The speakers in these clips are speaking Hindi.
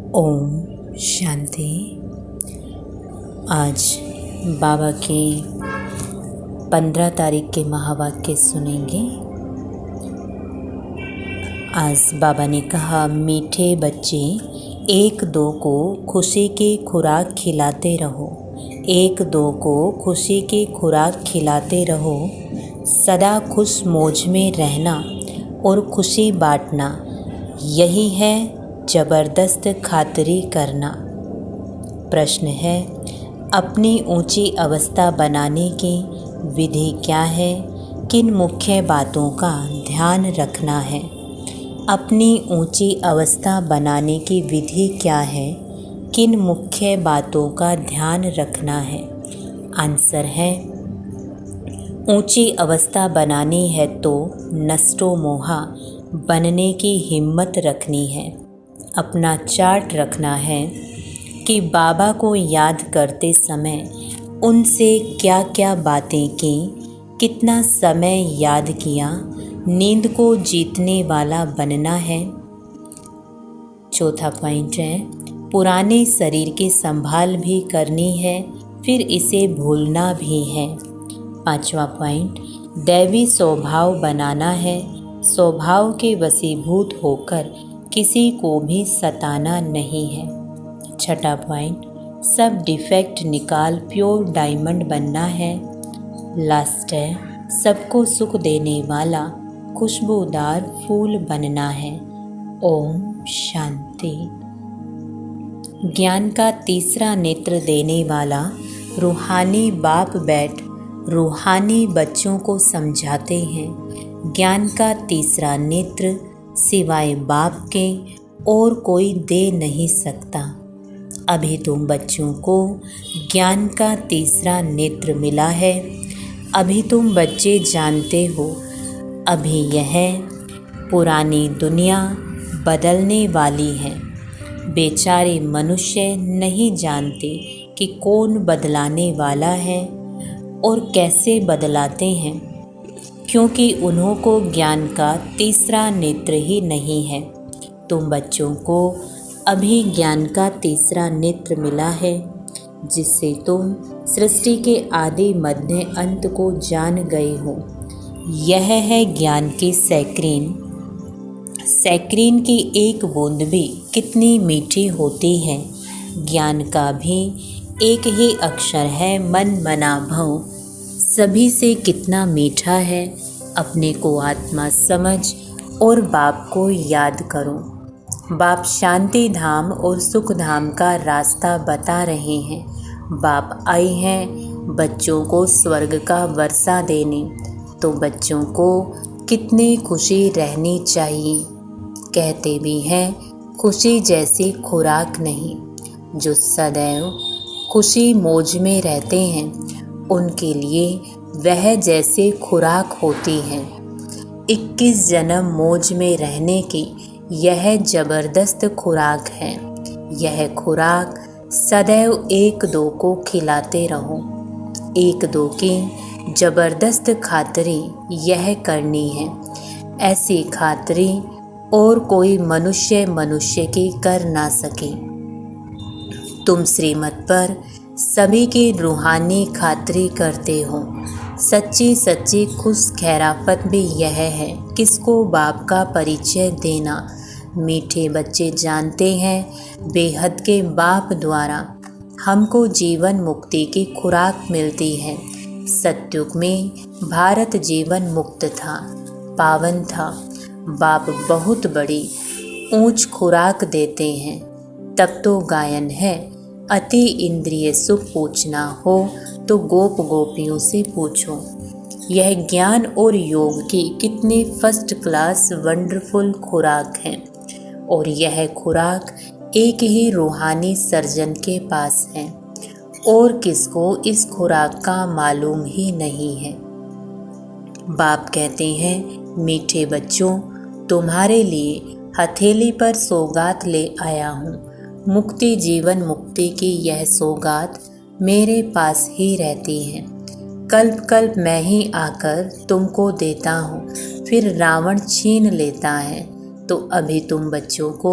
ओम शांति। आज बाबा के 15 तारीख के महावाक्य सुनेंगे। आज बाबा ने कहा, मीठे बच्चे एक दो को खुशी की खुराक खिलाते रहो, एक दो को खुशी की खुराक खिलाते रहो। सदा खुश मौज में रहना और खुशी बांटना, यही है ज़बरदस्त खातिरी करना। प्रश्न है, अपनी ऊंची अवस्था बनाने की विधि क्या है? किन मुख्य बातों का ध्यान रखना है? अपनी ऊंची अवस्था बनाने की विधि क्या है? किन मुख्य बातों का ध्यान रखना है? आंसर है, ऊंची अवस्था बनानी है तो नष्टो मोहा बनने की हिम्मत रखनी है। अपना चार्ट रखना है कि बाबा को याद करते समय उनसे क्या क्या बातें की, कितना समय याद किया। नींद को जीतने वाला बनना है। चौथा पॉइंट है, पुराने शरीर की संभाल भी करनी है, फिर इसे भूलना भी है। पांचवा पॉइंट, दैवी स्वभाव बनाना है, स्वभाव के वशीभूत होकर किसी को भी सताना नहीं है। छठा पॉइंट, सब डिफेक्ट निकाल प्योर डायमंड बनना है। लास्ट है, सबको सुख देने वाला खुशबूदार फूल बनना है। ओम शांति। ज्ञान का तीसरा नेत्र देने वाला रूहानी बाप बैठ रूहानी बच्चों को समझाते हैं। ज्ञान का तीसरा नेत्र सिवाय बाप के और कोई दे नहीं सकता। अभी तुम बच्चों को ज्ञान का तीसरा नेत्र मिला है। अभी तुम बच्चे जानते हो, अभी यह पुरानी दुनिया बदलने वाली है। बेचारे मनुष्य नहीं जानते कि कौन बदलाने वाला है और कैसे बदलाते हैं, क्योंकि उन्हों को ज्ञान का तीसरा नेत्र ही नहीं है। तुम बच्चों को अभी ज्ञान का तीसरा नेत्र मिला है, जिससे तुम सृष्टि के आदि मध्य अंत को जान गए हो। यह है ज्ञान की सैक्रीन। सैक्रीन की एक बूंद भी कितनी मीठी होती है। ज्ञान का भी एक ही अक्षर है, मन मना भव, सभी से कितना मीठा है। अपने को आत्मा समझ और बाप को याद करो। बाप शांति धाम और सुख धाम का रास्ता बता रहे हैं। बाप आए हैं बच्चों को स्वर्ग का वर्षा देने, तो बच्चों को कितनी खुशी रहनी चाहिए। कहते भी हैं, खुशी जैसी खुराक नहीं। जो सदैव खुशी मौज में रहते हैं, उनके लिए वह जैसे खुराक होती है। 21 जन्म मौज में रहने की यह ज़बरदस्त खुराक है। यह खुराक सदैव एक दो को खिलाते रहो। एक दो की ज़बरदस्त खातिरी यह करनी है। ऐसी खातिरी और कोई मनुष्य की कर ना सके। तुम श्रीमत पर सभी की रूहानी खातिरी करते हो। सच्ची सच्ची खुश खैराफत भी यह है, किसको बाप का परिचय देना। मीठे बच्चे जानते हैं, बेहद के बाप द्वारा हमको जीवन मुक्ति की खुराक मिलती है। सत्युग में भारत जीवन मुक्त था, पावन था। बाप बहुत बड़ी ऊंच खुराक देते हैं। तब तो गायन है, अति इंद्रिय सुख पूछना हो तो गोप गोपियों से पूछो। यह ज्ञान और योग की कितनी फर्स्ट क्लास वंडरफुल खुराक है, और यह खुराक एक ही रूहानी सर्जन के पास है, और किसको इस खुराक का मालूम ही नहीं है। बाप कहते हैं, मीठे बच्चों, तुम्हारे लिए हथेली पर सौगात ले आया हूँ। मुक्ति जीवन मुक्ति की यह सौगात मेरे पास ही रहती है। कल्प कल्प मैं ही आकर तुमको देता हूँ, फिर रावण छीन लेता है। तो अभी तुम बच्चों को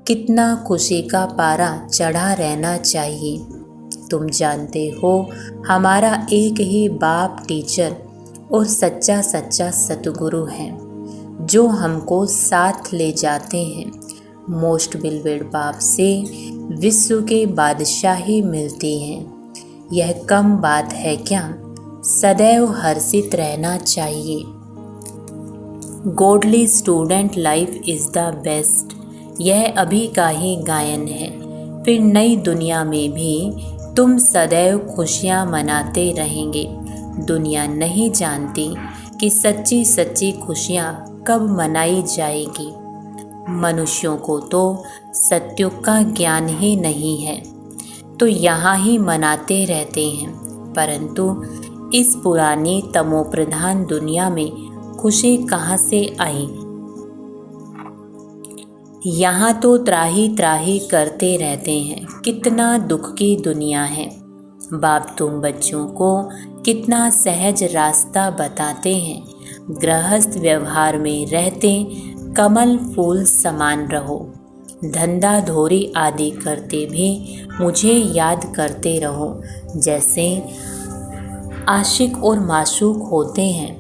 कितना खुशी का पारा चढ़ा रहना चाहिए। तुम जानते हो हमारा एक ही बाप टीचर और सच्चा सच्चा सतगुरु है जो हमको साथ ले जाते हैं। मोस्ट बिलवेड बाप से विश्व के बादशाही मिलती है। यह कम बात है क्या? सदैव हर्षित रहना चाहिए। Godly student life is the best, यह अभी का ही गायन है। फिर नई दुनिया में भी तुम सदैव खुशियाँ मनाते रहेंगे। दुनिया नहीं जानती कि सच्ची सच्ची खुशियाँ कब मनाई जाएगी। मनुष्यों को तो सत्युग का ज्ञान ही नहीं है, तो यहाँ ही मनाते रहते हैं। परंतु इस पुरानी तमोप्रधान दुनिया में खुशी कहाँ से आई? यहाँ तो त्राही त्राही करते रहते हैं। कितना दुख की दुनिया है। बाप तुम बच्चों को कितना सहज रास्ता बताते हैं। गृहस्थ व्यवहार में रहते कमल फूल समान रहो। धंधा धोरी आदि करते भी मुझे याद करते रहो। जैसे आशिक और माशूक होते हैं,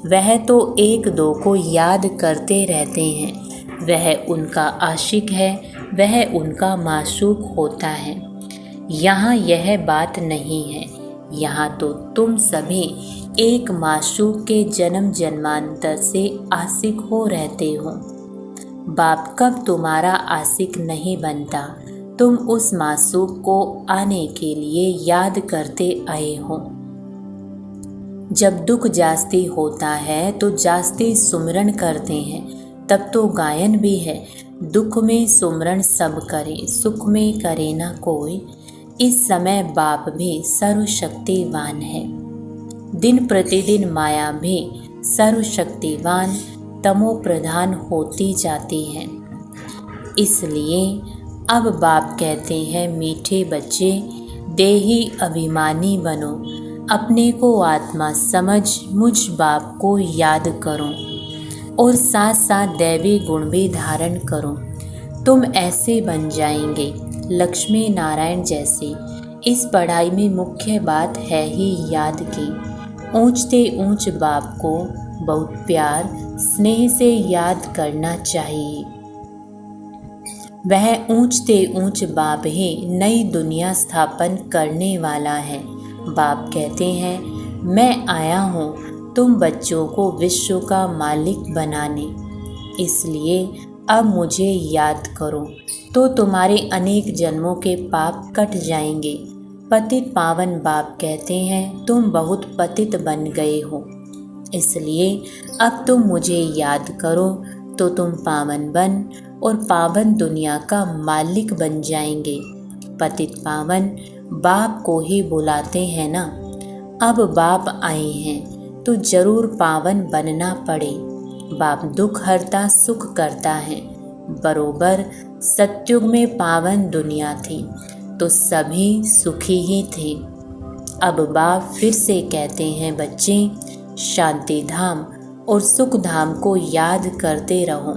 वह तो एक दो को याद करते रहते हैं। वह उनका आशिक है, वह उनका माशूक होता है। यहाँ यह बात नहीं है। यहाँ तो तुम सभी एक माशूक के जन्म जन्मांतर से आशिक हो रहते हो। बाप कब तुम्हारा आशिक नहीं बनता, तुम उस माशूक को आने के लिए याद करते आए हो। जब दुख जास्ती होता है तो जास्ती सुमरन करते हैं, तब तो गायन भी है। दुख में सुमरन सब करे, सुख में करे ना कोई। इस समय बाप भी सर्वशक्तिवान है। दिन प्रतिदिन माया भी सर्वशक्तिवान तमो प्रधान होती जाती है। इसलिए अब बाप कहते हैं, मीठे बच्चे देही अभिमानी बनो। अपने को आत्मा समझ मुझ बाप को याद करो और साथ साथ दैवी गुण भी धारण करो। तुम ऐसे बन जाएंगे लक्ष्मी नारायण जैसे। इस पढ़ाई में मुख्य बात है ही याद की। ऊंचते ऊंच बाप को बहुत प्यार स्नेह से याद करना चाहिए। वह ऊंचते ऊंच बाप ही नई दुनिया स्थापन करने वाला है। बाप कहते हैं, मैं आया हूँ तुम बच्चों को विश्व का मालिक बनाने। इसलिए अब मुझे याद करो तो तुम्हारे अनेक जन्मों के पाप कट जाएंगे। पतित पावन बाप कहते हैं, तुम बहुत पतित बन गए हो। इसलिए अब तुम मुझे याद करो तो तुम पावन बन और पावन दुनिया का मालिक बन जाएंगे। पतित पावन बाप को ही बुलाते हैं ना। अब बाप आए हैं तो जरूर पावन बनना पड़े। बाप दुख हरता सुख करता है। बरोबर सत्युग में पावन दुनिया थी तो सभी सुखी ही थे। अब बाप फिर से कहते हैं, बच्चे शांति धाम और सुख धाम को याद करते रहो।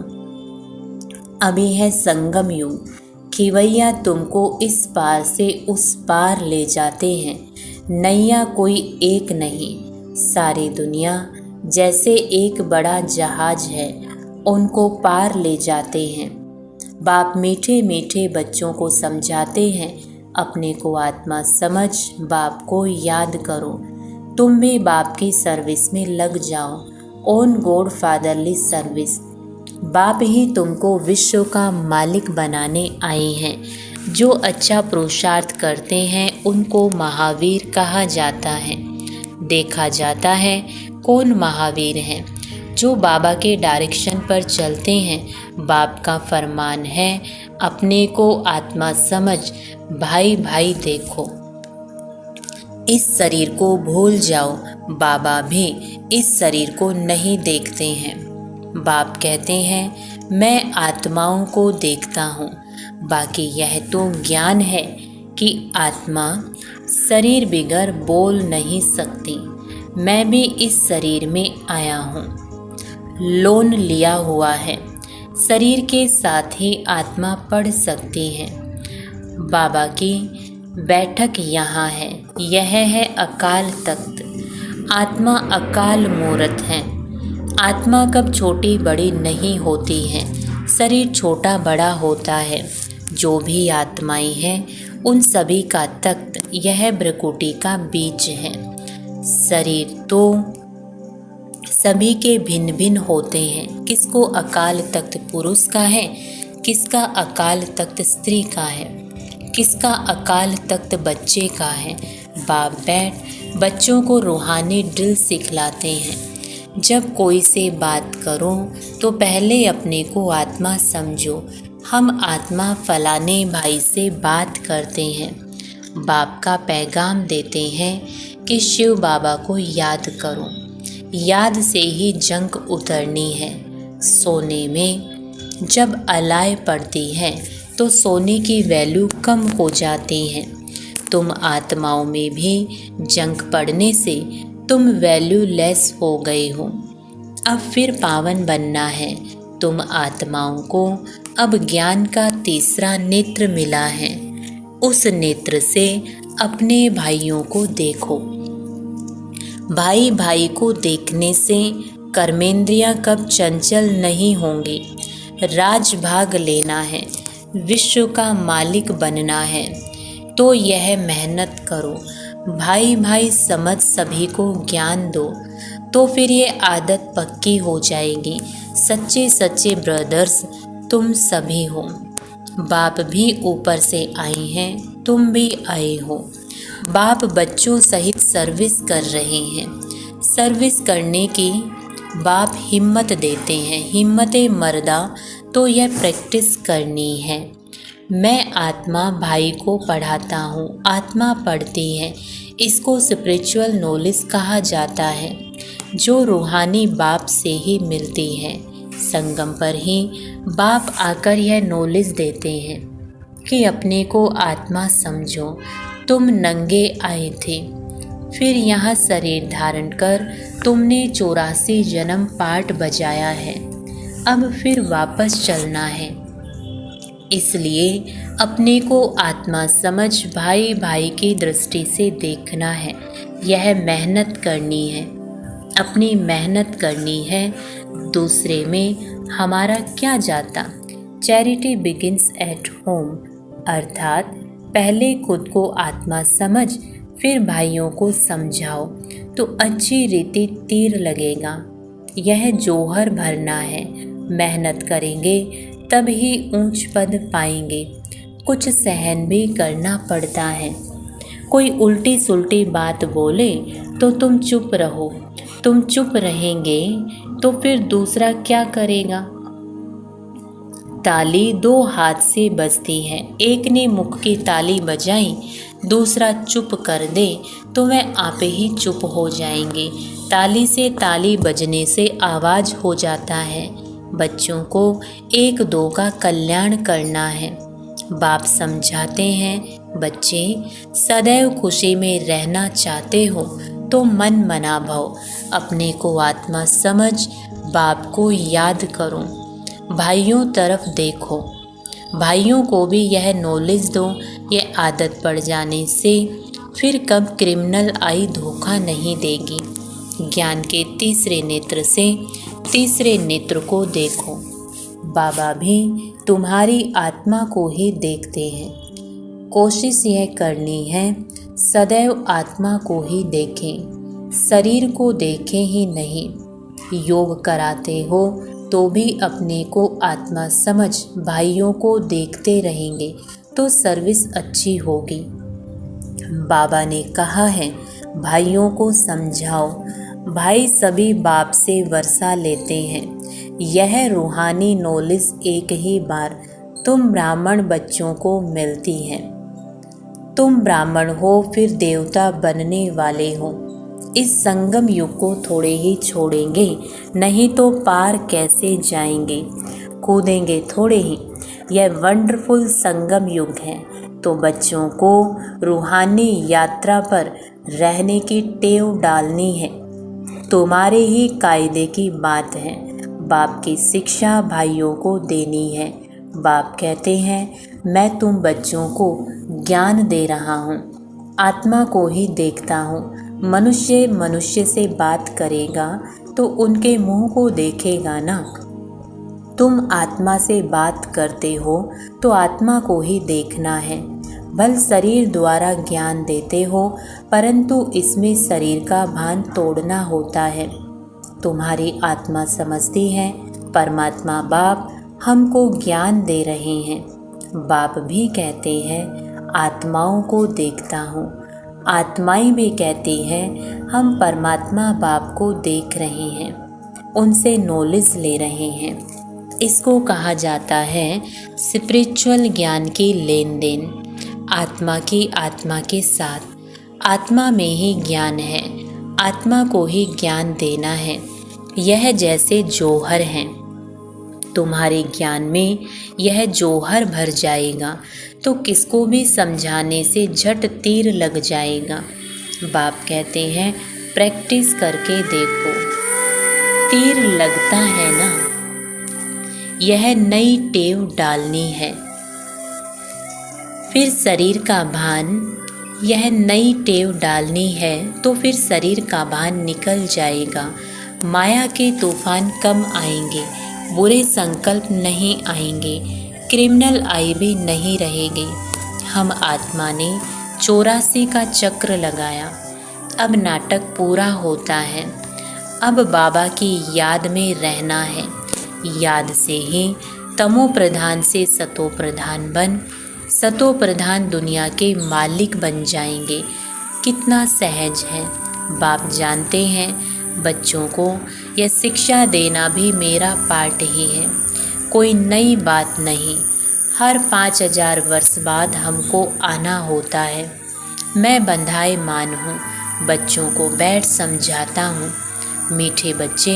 अभी है संगम युग। खिवैया तुमको इस पार से उस पार ले जाते हैं। नैया कोई एक नहीं, सारी दुनिया जैसे एक बड़ा जहाज है, उनको पार ले जाते हैं। बाप मीठे मीठे बच्चों को समझाते हैं, अपने को आत्मा समझ बाप को याद करो। तुम भी बाप की सर्विस में लग जाओ। On God fatherly service. बाप ही तुमको विश्व का मालिक बनाने आए हैं। जो अच्छा पुरुषार्थ करते हैं उनको महावीर कहा जाता है। देखा जाता है कौन महावीर हैं? जो बाबा के डायरेक्शन पर चलते हैं। बाप का फरमान है, अपने को आत्मा समझ भाई भाई देखो। इस शरीर को भूल जाओ। बाबा भी इस शरीर को नहीं देखते हैं। बाप कहते हैं, मैं आत्माओं को देखता हूँ। बाकी यह तो ज्ञान है कि आत्मा शरीर बिगर बोल नहीं सकती। मैं भी इस शरीर में आया हूँ, लोन लिया हुआ है। शरीर के साथ ही आत्मा पढ़ सकती है। बाबा की बैठक यहाँ है। यह है अकाल तख्त। आत्मा अकाल मूर्त है। आत्मा कब छोटी बड़ी नहीं होती है, शरीर छोटा बड़ा होता है। जो भी आत्माएं हैं उन सभी का तख्त यह भ्रकुटी का बीज है। शरीर तो सभी के भिन्न भिन्न होते हैं। किसको अकाल तख्त पुरुष का है, किसका अकाल तख्त स्त्री का है, किसका अकाल तख्त बच्चे का है। बाप बैठ बच्चों को रूहानी ड्रिल सिखलाते हैं। जब कोई से बात करो तो पहले अपने को आत्मा समझो। हम आत्मा फलाने भाई से बात करते हैं। बाप का पैगाम देते हैं कि शिव बाबा को याद करो। याद से ही जंग उतरनी है। सोने में जब अलाय पड़ती है तो सोने की वैल्यू कम हो जाती है। तुम आत्माओं में भी जंग पड़ने से तुम वैल्यू लेस हो गए हो। अब फिर पावन बनना है। तुम आत्माओं को अब ज्ञान का तीसरा नेत्र मिला है। उस नेत्र से अपने भाइयों को देखो। भाई भाई को देखने से कर्मेंद्रियां कब चंचल नहीं होंगी। राजभाग लेना है, विश्व का मालिक बनना है तो यह मेहनत करो। भाई भाई समझ सभी को ज्ञान दो तो फिर ये आदत पक्की हो जाएगी। सच्चे सच्चे ब्रदर्स तुम सभी हो। बाप भी ऊपर से आए हैं, तुम भी आए हो। बाप बच्चों सहित सर्विस कर रहे हैं। सर्विस करने की बाप हिम्मत देते हैं। हिम्मते मर्दा तो यह प्रैक्टिस करनी है। मैं आत्मा भाई को पढ़ाता हूँ, आत्मा पढ़ती है। इसको स्पिरिचुअल नॉलेज कहा जाता है, जो रूहानी बाप से ही मिलती है। संगम पर ही बाप आकर यह नॉलेज देते हैं कि अपने को आत्मा समझो। तुम नंगे आए थे, फिर यहाँ शरीर धारण कर तुमने 84 जन्म पाठ बजाया है। अब फिर वापस चलना है। इसलिए अपने को आत्मा समझ भाई भाई की दृष्टि से देखना है। यह मेहनत करनी है, अपनी मेहनत करनी है। दूसरे में हमारा क्या जाता। चैरिटी बिगिंस एट होम, अर्थात पहले खुद को आत्मा समझ फिर भाइयों को समझाओ तो अच्छी रीति तीर लगेगा। यह जोहर भरना है। मेहनत करेंगे तब ही ऊंच पद पाएंगे। कुछ सहन भी करना पड़ता है। कोई उल्टी सुल्टी बात बोले तो तुम चुप रहो। तुम चुप रहेंगे तो फिर दूसरा क्या करेगा। ताली 2 हाथ से बजती है। एक ने मुख की ताली बजाई, दूसरा चुप कर दे तो वह आपे ही चुप हो जाएंगे। ताली से ताली बजने से आवाज़ हो जाता है। बच्चों को 1-2 का कल्याण करना है। बाप समझाते हैं, बच्चे सदैव खुशी में रहना चाहते हो तो मन मना भव। अपने को आत्मा समझ बाप को याद करो। भाइयों तरफ देखो। भाइयों को भी यह नॉलेज दो। यह आदत पड़ जाने से फिर कब क्रिमिनल आई धोखा नहीं देगी। ज्ञान के तीसरे नेत्र से तीसरे नेत्र को देखो। बाबा भी तुम्हारी आत्मा को ही देखते हैं। कोशिश यह करनी है सदैव आत्मा को ही देखें, शरीर को देखें ही नहीं। योग कराते हो तो भी अपने को आत्मा समझ भाइयों को देखते रहेंगे तो सर्विस अच्छी होगी। बाबा ने कहा है भाइयों को समझाओ। भाई सभी बाप से वर्षा लेते हैं। यह रूहानी नॉलेज एक ही बार तुम ब्राह्मण बच्चों को मिलती है। तुम ब्राह्मण हो फिर देवता बनने वाले हो। इस संगम युग को थोड़े ही छोड़ेंगे, नहीं तो पार कैसे जाएंगे। कूदेंगे थोड़े ही। यह वंडरफुल संगम युग है तो बच्चों को रूहानी यात्रा पर रहने की टेव डालनी है। तुम्हारे ही कायदे की बात है। बाप की शिक्षा भाइयों को देनी है। बाप कहते हैं मैं तुम बच्चों को ज्ञान दे रहा हूँ, आत्मा को ही देखता हूँ। मनुष्य मनुष्य से बात करेगा तो उनके मुंह को देखेगा ना। तुम आत्मा से बात करते हो तो आत्मा को ही देखना है। भल शरीर द्वारा ज्ञान देते हो, परंतु इसमें शरीर का भान तोड़ना होता है। तुम्हारी आत्मा समझती है परमात्मा बाप हमको ज्ञान दे रहे हैं। बाप भी कहते हैं आत्माओं को देखता हूँ। आत्माएं भी कहती हैं हम परमात्मा बाप को देख रहे हैं, उनसे नॉलेज ले रहे हैं। इसको कहा जाता है स्पिरिचुअल ज्ञान की लेन देन। आत्मा की आत्मा के साथ, आत्मा में ही ज्ञान है, आत्मा को ही ज्ञान देना है। यह जैसे जौहर हैं, तुम्हारे ज्ञान में यह जौहर भर जाएगा तो किसको भी समझाने से झट तीर लग जाएगा। बाप कहते हैं प्रैक्टिस करके देखो, तीर लगता है ना। यह नई टेव डालनी है, फिर शरीर का भान। यह नई टेव डालनी है तो फिर शरीर का भान निकल जाएगा। माया के तूफान कम आएंगे, बुरे संकल्प नहीं आएंगे, क्रिमिनल आई भी नहीं रहेंगे। हम आत्मा ने 84 का चक्र लगाया, अब नाटक पूरा होता है। अब बाबा की याद में रहना है। याद से ही तमो प्रधान से सतो प्रधान बन, सतो प्रधान दुनिया के मालिक बन जाएंगे। कितना सहज है। बाप जानते हैं बच्चों को यह शिक्षा देना भी मेरा पार्ट ही है, कोई नई बात नहीं। हर 5000 वर्ष बाद हमको आना होता है। मैं बंधाए मान हूँ, बच्चों को बैठ समझाता हूँ। मीठे बच्चे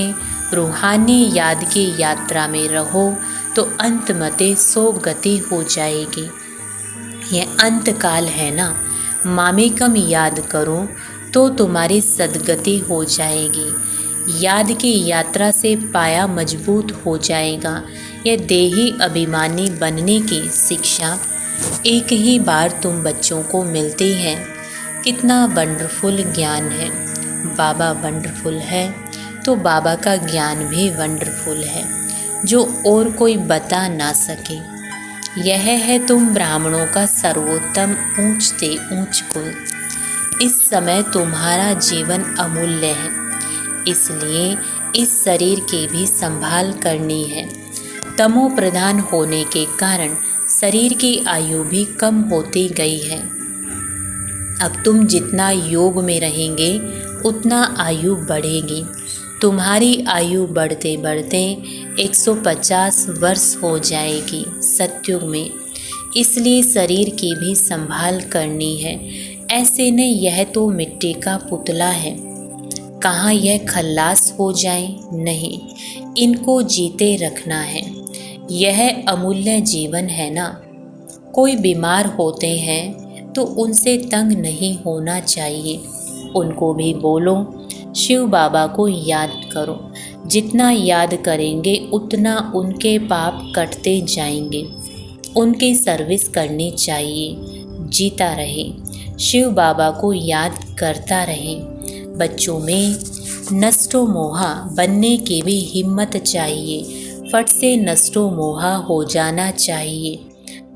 रूहानी याद की यात्रा में रहो तो अंत मते सो गति हो जाएगी। यह अंत काल है ना, मामेकम याद करो तो तुम्हारी सदगति हो जाएगी। याद की यात्रा से पाया मजबूत हो जाएगा। यह देही अभिमानी बनने की शिक्षा एक ही बार तुम बच्चों को मिलती है। कितना वंडरफुल ज्ञान है। बाबा वंडरफुल है तो बाबा का ज्ञान भी वंडरफुल है, जो और कोई बता ना सके। यह है तुम ब्राह्मणों का सर्वोत्तम ऊंच से ऊंच कुल। इस समय तुम्हारा जीवन अमूल्य है, इसलिए इस शरीर की भी संभाल करनी है। तमो प्रधान होने के कारण शरीर की आयु भी कम होती गई है। अब तुम जितना योग में रहेंगे उतना आयु बढ़ेगी। तुम्हारी आयु बढ़ते बढ़ते 150 वर्ष हो जाएगी सतयुग में। इसलिए शरीर की भी संभाल करनी है। ऐसे नहीं, यह तो मिट्टी का पुतला है, कहाँ यह खल्लास हो जाए। नहीं, इनको जीते रखना है। यह अमूल्य जीवन है ना। कोई बीमार होते हैं तो उनसे तंग नहीं होना चाहिए। उनको भी बोलो शिव बाबा को याद करो। जितना याद करेंगे उतना उनके पाप कटते जाएंगे। उनकी सर्विस करनी चाहिए। जीता रहे, शिव बाबा को याद करता रहे। बच्चों में नष्टो मोहा बनने की भी हिम्मत चाहिए। फट से नष्टो मोहा हो जाना चाहिए।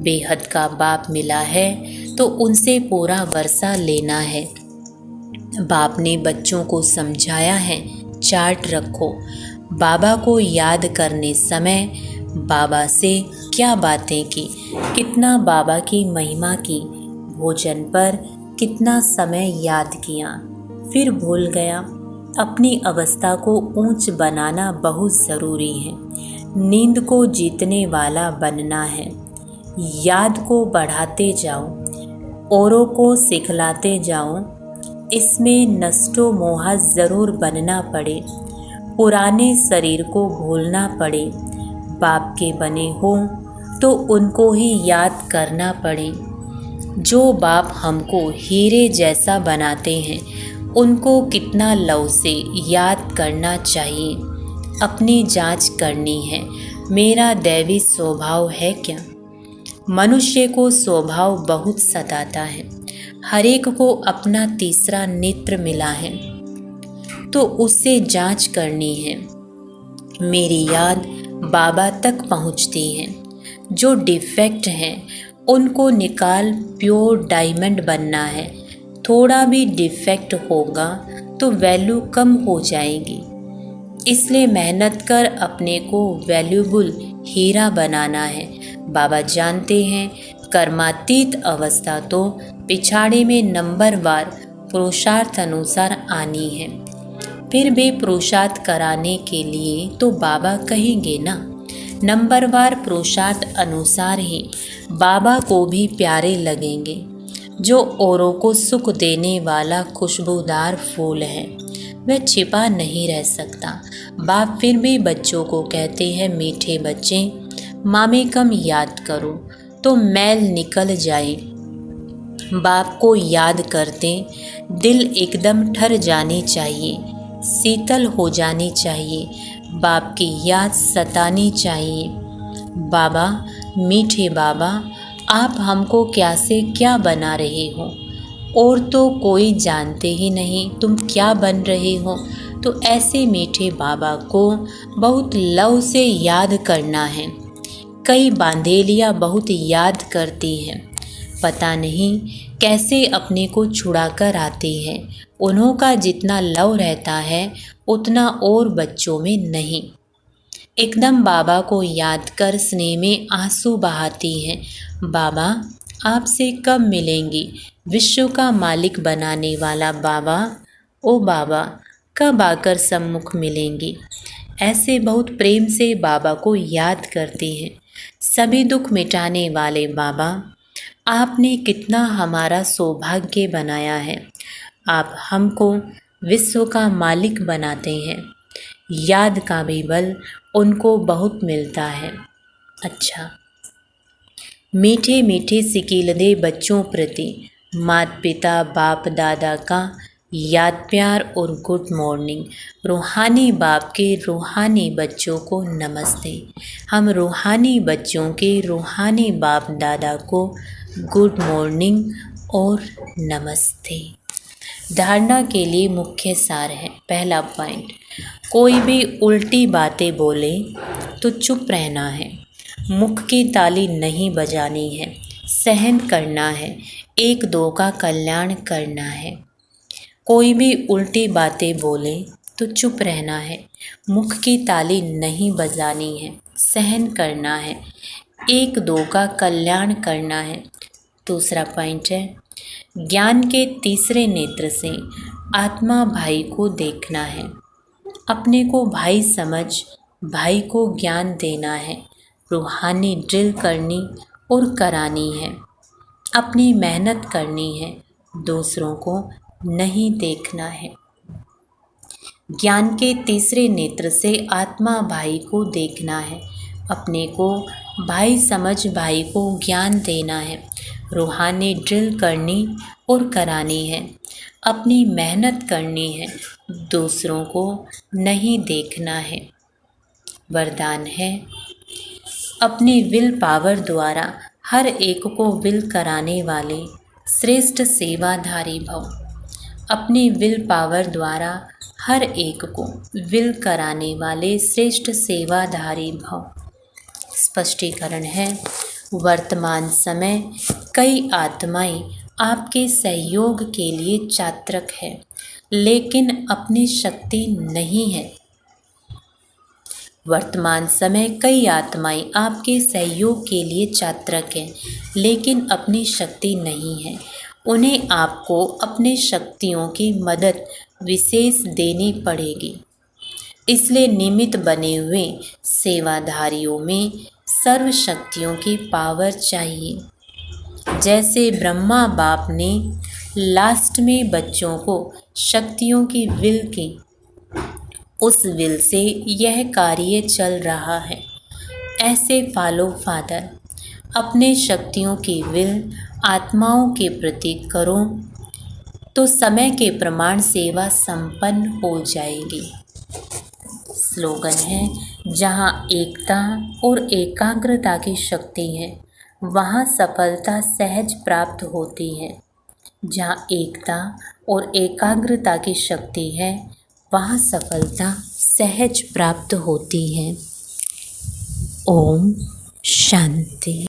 बेहद का बाप मिला है तो उनसे पूरा वर्षा लेना है। बाप ने बच्चों को समझाया है चार्ट रखो। बाबा को याद करने समय बाबा से क्या बातें की, कितना बाबा की महिमा की, भोजन पर कितना समय याद किया, फिर भूल गया। अपनी अवस्था को ऊंच बनाना बहुत ज़रूरी है। नींद को जीतने वाला बनना है। याद को बढ़ाते जाओ, औरों को सिखलाते जाओ। इसमें नष्टो मोहा ज़रूर बनना पड़े। पुराने शरीर को भूलना पड़े। बाप के बने हो तो उनको ही याद करना पड़े। जो बाप हमको हीरे जैसा बनाते हैं उनको कितना लव से याद करना चाहिए। अपनी जांच करनी है, मेरा दैवी स्वभाव है क्या। मनुष्य को स्वभाव बहुत सताता है। हर एक को अपना तीसरा नेत्र मिला है, तो उससे जांच करनी है। मेरी याद बाबा तक पहुंचती है। जो डिफेक्ट हैं उनको निकाल प्योर डायमंड बनना है। थोड़ा भी डिफेक्ट होगा तो वैल्यू कम हो जाएगी। इसलिए मेहनत कर अपने को वैल्यूबल हीरा बनाना है। बाबा जानते हैं कर्मातीत अवस्था तो पिछाड़े में नंबरवार पुरुषार्थ अनुसार आनी है। फिर भी पुरुषार्थ कराने के लिए तो बाबा कहेंगे ना। नंबरवार पुरुषार्थ अनुसार ही बाबा को भी प्यारे लगेंगे। जो औरों को सुख देने वाला खुशबूदार फूल है वह छिपा नहीं रह सकता। बाप फिर भी बच्चों को कहते हैं, मीठे बच्चे मामे कम याद करो तो मैल निकल जाए। बाप को याद करते दिल एकदम ठर जानी चाहिए, शीतल हो जानी चाहिए। बाप की याद सतानी चाहिए। बाबा, मीठे बाबा, आप हमको क्या से क्या बना रहे हो, और तो कोई जानते ही नहीं तुम क्या बन रहे हो। तो ऐसे मीठे बाबा को बहुत लव से याद करना है। कई बांधेलियाँ बहुत याद करती हैं, पता नहीं कैसे अपने को छुड़ा कर आती हैं। उन्हों का जितना लव रहता है उतना और बच्चों में नहीं। एकदम बाबा को याद कर स्नेह में आंसू बहाती हैं। बाबा, आपसे कब मिलेंगी? विश्व का मालिक बनाने वाला बाबा, ओ बाबा, कब आकर सम्मुख मिलेंगी? ऐसे बहुत प्रेम से बाबा को याद करती हैं। सभी दुख मिटाने वाले बाबा, आपने कितना हमारा सौभाग्य बनाया है। आप हमको विश्व का मालिक बनाते हैं। याद का भी बल उनको बहुत मिलता है। अच्छा, मीठे मीठे सिकीलदे बच्चों प्रति माता पिता बाप दादा का याद प्यार और गुड मॉर्निंग। रूहानी बाप के रूहानी बच्चों को नमस्ते। हम रूहानी बच्चों के रूहानी बाप दादा को गुड मॉर्निंग और नमस्ते। धारणा के लिए मुख्य सार है। पहला पॉइंट, कोई भी उल्टी बातें बोले तो चुप रहना है। मुख की ताली नहीं बजानी है, सहन करना है, एक दो का कल्याण करना है। कोई भी उल्टी बातें बोले तो चुप रहना है, मुख की ताली नहीं बजानी है, सहन करना है, एक दो का कल्याण करना है। दूसरा पॉइंट है, ज्ञान के तीसरे नेत्र से आत्मा भाई को देखना है। अपने को भाई समझ भाई को ज्ञान देना है। रूहानी ड्रिल करनी और करानी है। अपनी मेहनत करनी है, दूसरों को नहीं देखना है। ज्ञान के तीसरे नेत्र से आत्मा भाई को देखना है। अपने को भाई समझ भाई को ज्ञान देना है। रूहानी ड्रिल करनी और करानी है। अपनी मेहनत करनी है, दूसरों को नहीं देखना है। वरदान है, अपनी विल पावर द्वारा हर एक को विल कराने वाले श्रेष्ठ सेवाधारी भव। अपनी विल पावर द्वारा हर एक को विल कराने वाले श्रेष्ठ सेवाधारी भव। स्पष्टीकरण है, वर्तमान समय कई आत्माएं आपके सहयोग के लिए चात्रक है, लेकिन अपनी शक्ति नहीं है। वर्तमान समय कई आत्माएं आपके सहयोग के लिए चात्रक हैं, लेकिन अपनी शक्ति नहीं है। उन्हें आपको अपने शक्तियों की मदद विशेष देनी पड़ेगी। इसलिए निमित्त बने हुए सेवाधारियों में सर्व शक्तियों की पावर चाहिए। जैसे ब्रह्मा बाप ने लास्ट में बच्चों को शक्तियों की विल की, उस विल से यह कार्य चल रहा है। ऐसे फॉलो फादर अपने शक्तियों की विल आत्माओं के प्रति करो तो समय के प्रमाण सेवा संपन्न हो जाएगी। स्लोगन है, जहाँ एकता और एकाग्रता की शक्ति है वहाँ सफलता सहज प्राप्त होती है। जहाँ एकता और एकाग्रता की शक्ति है वहाँ सफलता सहज प्राप्त होती है। ओम शांति।